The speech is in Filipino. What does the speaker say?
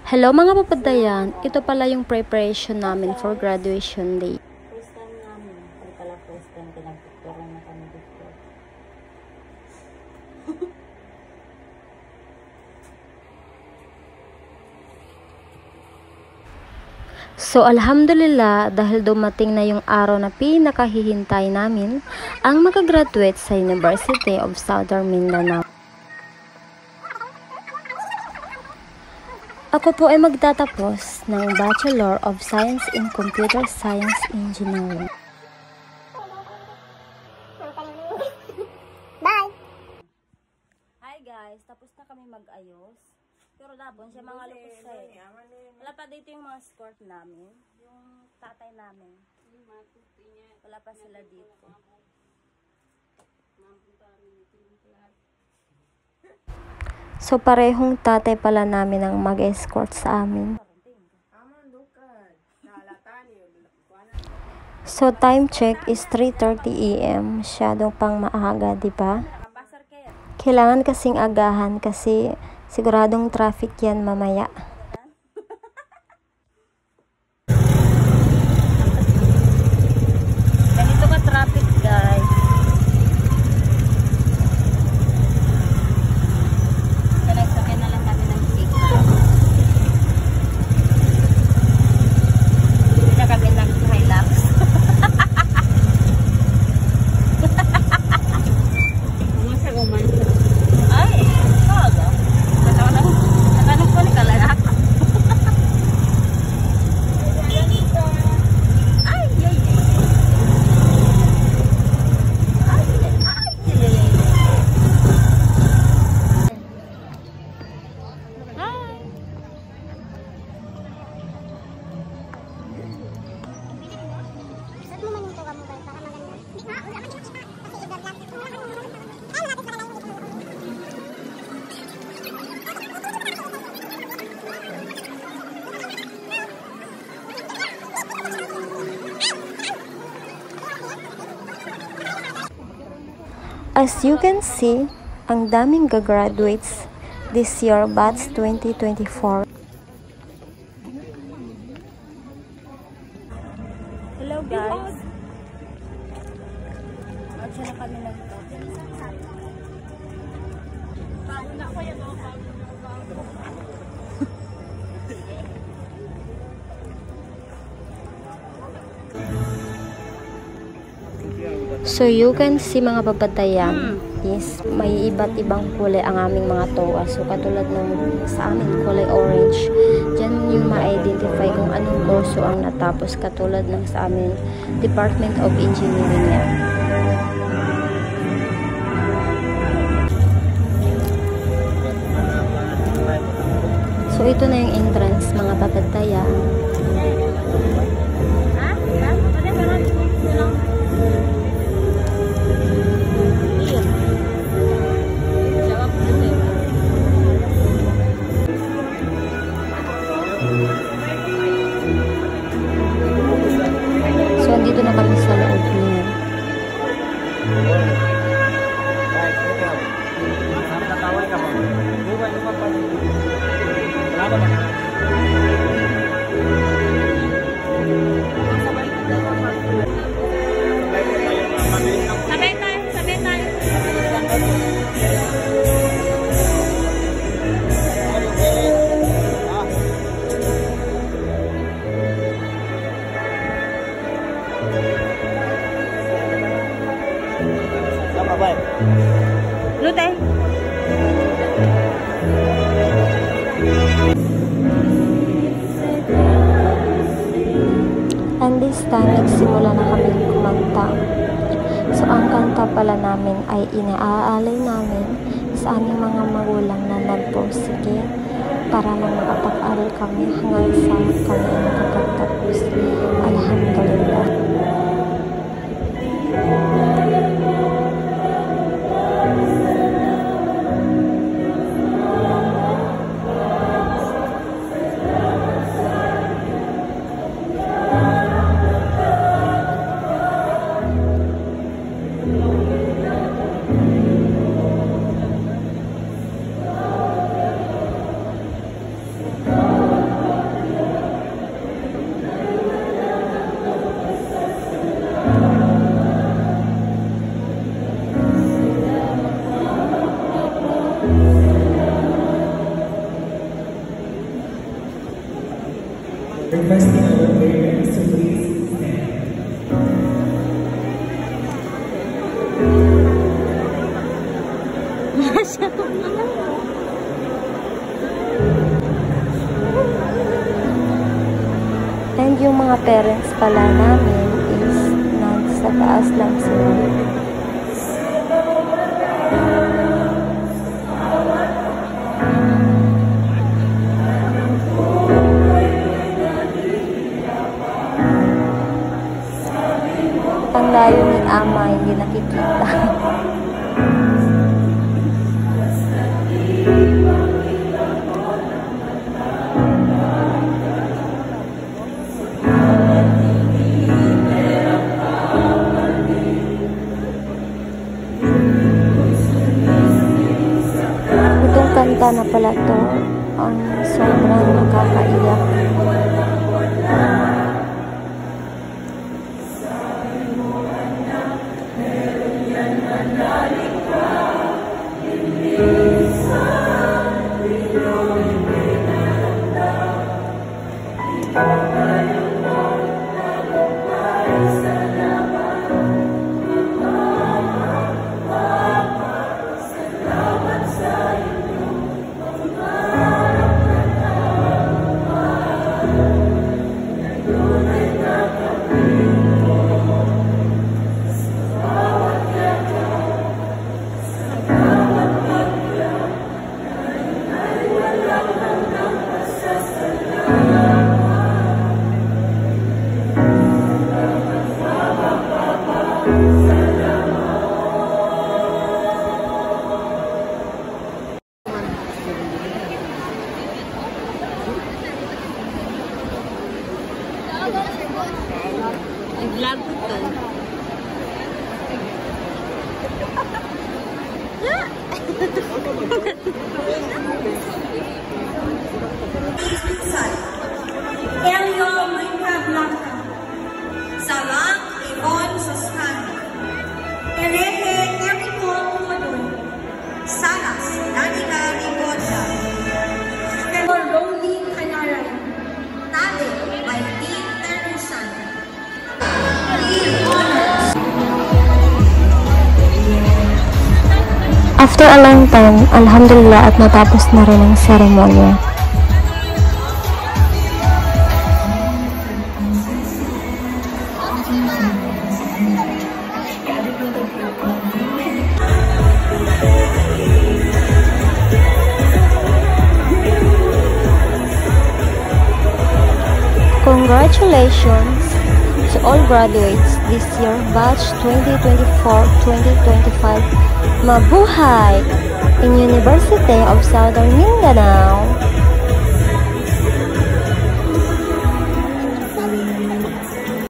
Hello mga papadayan, ito pala yung preparation namin for graduation day. First time namin. Ay pala first time pinagpicturean na kami dito. So alhamdulillah, dahil dumating na yung araw na pinakahihintay namin, ang makagraduate sa University of Southern Mindanao. Ako po ay magtatapos ng Bachelor of Science in Computer Science Engineering. Bye! Hi guys, tapos na kami mag-ayos. Pero labon siya mga lupos sa'yo. Wala pa dito yung mga skirt namin. Yung tatay namin. Wala pa sila dito. So parehong tatay pala namin ang mag-escort sa amin. So time check is 3:30 AM. Masyadong pang maaga, di ba? Kailangan kasing agahan kasi siguradong traffic yan mamaya. Ganito ka traffic guys. Nagsakay na lang kami ng sticker. Hindi na kami nag-Hilux. Ay, saga. Natanong ko ni Kalanak. Ay, ay, ay. As you can see, ang daming gagraduates this year, batch 2024. Hello guys. Matcha na kami ng to. So you can see mga babatayan is may iba't ibang kulay ang aming mga towa. So katulad ng sa amin kulay orange. Diyan yung ma-identify kung anong kurso ang natapos, katulad ng sa amin Department of Engineering yan. So ito na yung entrance mga babatayan. So, andito na kami sa loob niya. Sabay tayo, sabay tayo. Lute. And this time, nagsimula na kami kumanta. So, ang kanta pala namin ay inaalay namin sa aming mga magulang na nagpursige para lang makapag-aral kami hanggang sa kami makapagtapos. Alhamdulillah. Requesting our parents to please stand. And yung mga parents pala namin is nasa taas lang sila. Ang layo ni Ama, hindi nakikita. Itong kanta na pala to, ang sobrang nakakaiyak. I-vlog ko to. Elio Maria Blanca, Sarang Ivon Soscano, Ereje Eriko Modon, Saras Danica Rigoda, Roli Canaran, Tade Martin Terusan, After a long time, alhamdulillah at natapos na rin ang seremonya. Congratulations to all graduates this year, batch 2024-2025. Mabuhay in University of Southern Mindanao!